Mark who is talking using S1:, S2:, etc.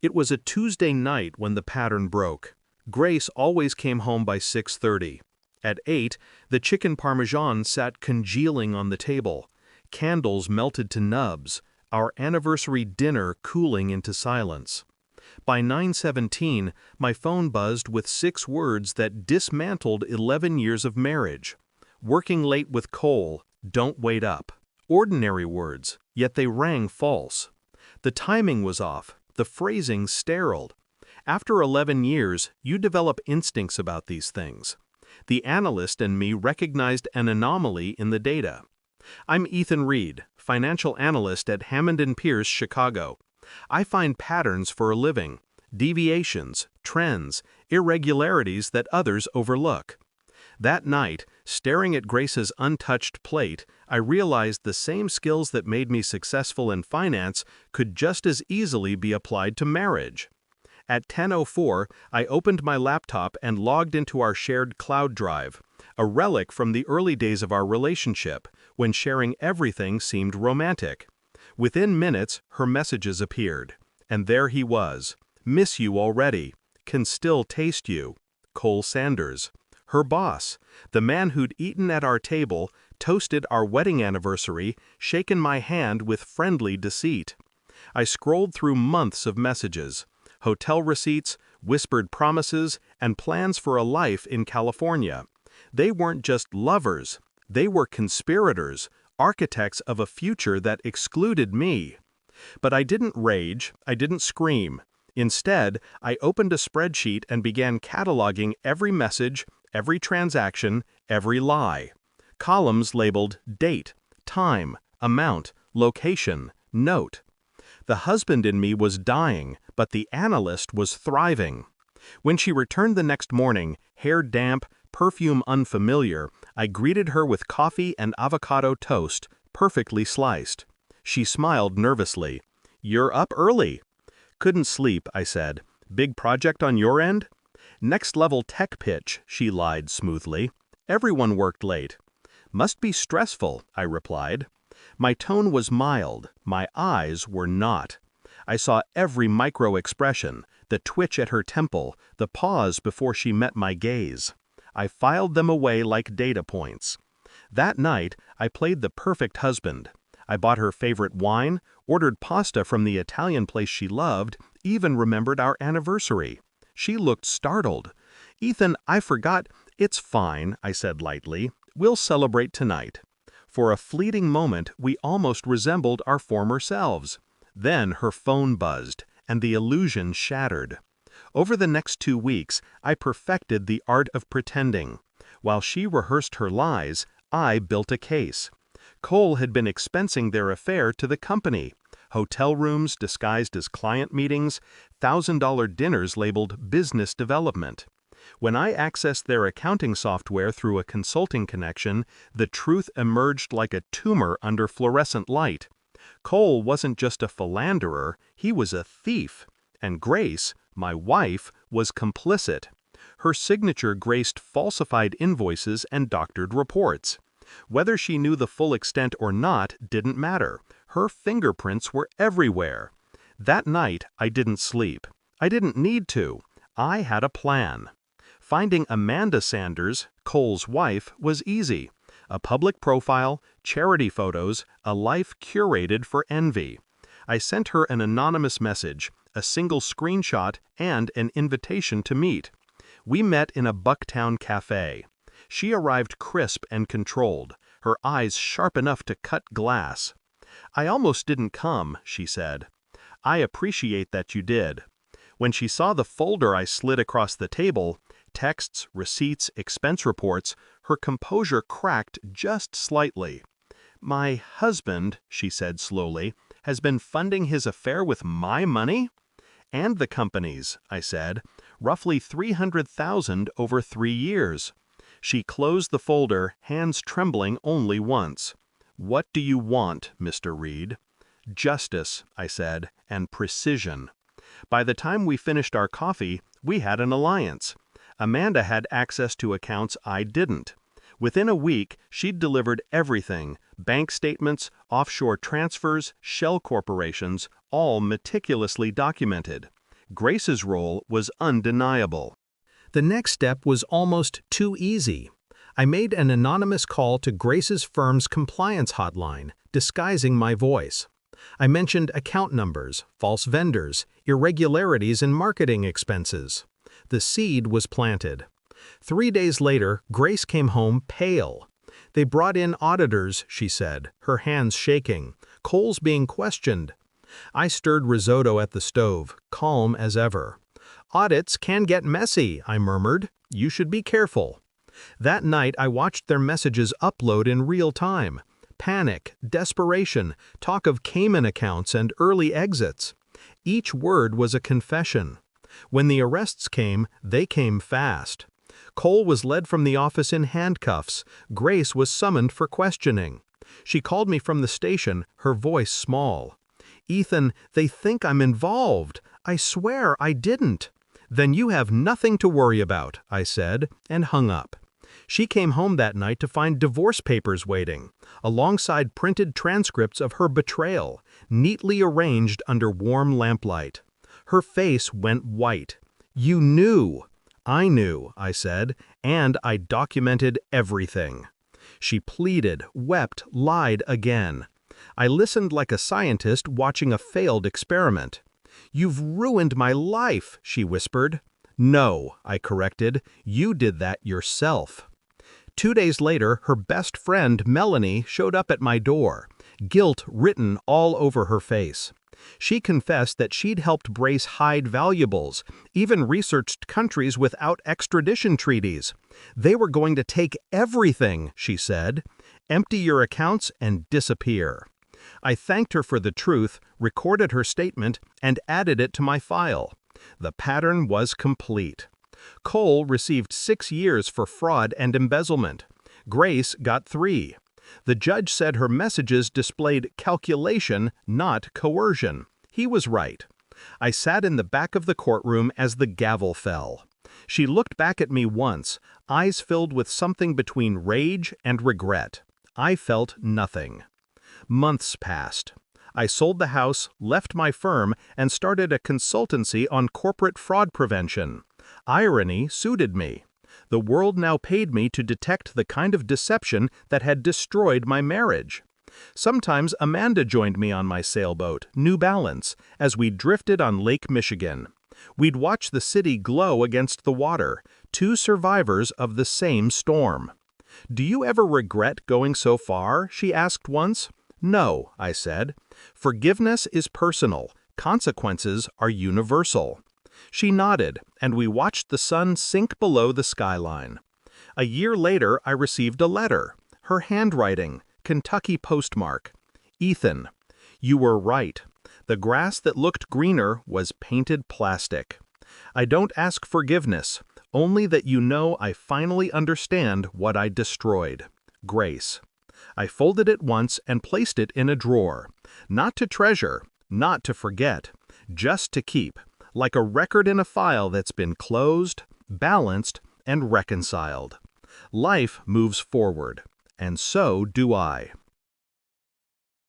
S1: It was a Tuesday night when the pattern broke. Grace always came home by 6:30. At 8, the chicken parmesan sat congealing on the table. Candles melted to nubs, our anniversary dinner cooling into silence. By 9:17, my phone buzzed with 6 words that dismantled 11 years of marriage. Working late with Cole, don't wait up. Ordinary words, yet they rang false. The timing was off, the phrasing sterile. After 11 years, you develop instincts about these things. The analyst and me recognized an anomaly in the data. I'm Ethan Reed, financial analyst at Hammond & Pierce, Chicago. I find patterns for a living, deviations, trends, irregularities that others overlook. That night, staring at Grace's untouched plate, I realized the same skills that made me successful in finance could just as easily be applied to marriage. At 10:04, I opened my laptop and logged into our shared cloud drive, a relic from the early days of our relationship, when sharing everything seemed romantic. Within minutes, her messages appeared. And there he was. Miss you already. Can still taste you. Cole Sanders. Her boss, the man who'd eaten at our table, toasted our wedding anniversary, shaken my hand with friendly deceit. I scrolled through months of messages. Hotel receipts, whispered promises, and plans for a life in California. They weren't just lovers, they were conspirators, architects of a future that excluded me. But I didn't rage, I didn't scream. Instead, I opened a spreadsheet and began cataloging every message, every transaction, every lie. Columns labeled date, time, amount, location, note. The husband in me was dying, but the analyst was thriving. When she returned the next morning, hair damp, perfume unfamiliar, I greeted her with coffee and avocado toast, perfectly sliced. She smiled nervously. "You're up early." "Couldn't sleep," I said. "Big project on your end?" "Next-level tech pitch," she lied smoothly. "Everyone worked late." "Must be stressful," I replied. My tone was mild, my eyes were not. I saw every micro-expression, the twitch at her temple, the pause before she met my gaze. I filed them away like data points. That night, I played the perfect husband. I bought her favorite wine, ordered pasta from the Italian place she loved, even remembered our anniversary. She looked startled. "Ethan, I forgot." "It's fine," I said lightly. "We'll celebrate tonight." For a fleeting moment, we almost resembled our former selves. Then her phone buzzed, and the illusion shattered. Over the next 2 weeks, I perfected the art of pretending. While she rehearsed her lies, I built a case. Cole had been expensing their affair to the company. Hotel rooms disguised as client meetings, $1,000 dinners labeled business development. When I accessed their accounting software through a consulting connection, the truth emerged like a tumor under fluorescent light. Cole wasn't just a philanderer, he was a thief. And Grace, my wife, was complicit. Her signature graced falsified invoices and doctored reports. Whether she knew the full extent or not didn't matter. Her fingerprints were everywhere. That night, I didn't sleep. I didn't need to. I had a plan. Finding Amanda Sanders, Cole's wife, was easy. A public profile, charity photos, a life curated for envy. I sent her an anonymous message, a single screenshot, and an invitation to meet. We met in a Bucktown cafe. She arrived crisp and controlled, her eyes sharp enough to cut glass. "I almost didn't come," she said. "I appreciate that you did." When she saw the folder I slid across the table, texts, receipts, expense reports, her composure cracked just slightly. "My husband," she said slowly, "has been funding his affair with my money?" "And the company's," I said, "roughly $300,000 over 3 years." She closed the folder, hands trembling only once. "What do you want, Mr. Reed?" "Justice," I said, "and precision." By the time we finished our coffee, we had an alliance. Amanda had access to accounts I didn't. Within a week, she'd delivered everything: bank statements, offshore transfers, shell corporations, all meticulously documented. Grace's role was undeniable. The next step was almost too easy. I made an anonymous call to Grace's firm's compliance hotline, disguising my voice. I mentioned account numbers, false vendors, irregularities in marketing expenses. The seed was planted. 3 days later, Grace came home pale. They brought in auditors, she said, her hands shaking, Coles being questioned. I stirred risotto at the stove, calm as ever. "Audits can get messy," I murmured. "You should be careful." That night I watched their messages upload in real time. Panic, desperation, talk of Cayman accounts and early exits. Each word was a confession. When the arrests came, they came fast. Cole was led from the office in handcuffs. Grace was summoned for questioning. She called me from the station, her voice small. "Ethan, they think I'm involved. I swear I didn't." "Then you have nothing to worry about," I said, and hung up. She came home that night to find divorce papers waiting, alongside printed transcripts of her betrayal, neatly arranged under warm lamplight. Her face went white. "You knew." "I knew," I said, "and I documented everything." She pleaded, wept, lied again. I listened like a scientist watching a failed experiment. "You've ruined my life," she whispered. "No," I corrected, "you did that yourself." 2 days later, her best friend, Melanie, showed up at my door, guilt written all over her face. She confessed that she'd helped Brace hide valuables, even researched countries without extradition treaties. "They were going to take everything," she said. "Empty your accounts and disappear." I thanked her for the truth, recorded her statement, and added it to my file. The pattern was complete. Cole received 6 years for fraud and embezzlement. Grace got 3. The judge said her messages displayed calculation, not coercion. He was right. I sat in the back of the courtroom as the gavel fell. She looked back at me once, eyes filled with something between rage and regret. I felt nothing. Months passed. I sold the house, left my firm, and started a consultancy on corporate fraud prevention. Irony suited me. The world now paid me to detect the kind of deception that had destroyed my marriage. Sometimes Amanda joined me on my sailboat, New Balance, as we drifted on Lake Michigan. We'd watch the city glow against the water, 2 survivors of the same storm. "Do you ever regret going so far?" she asked once. "No," I said. "Forgiveness is personal. Consequences are universal." She nodded, and we watched the sun sink below the skyline. A year later, I received a letter. Her handwriting, Kentucky postmark. "Ethan, you were right. The grass that looked greener was painted plastic. I don't ask forgiveness, only that you know I finally understand what I destroyed. Grace." I folded it once and placed it in a drawer. Not to treasure, not to forget, just to keep, like a record in a file that's been closed, balanced, and reconciled. Life moves forward, and so do I.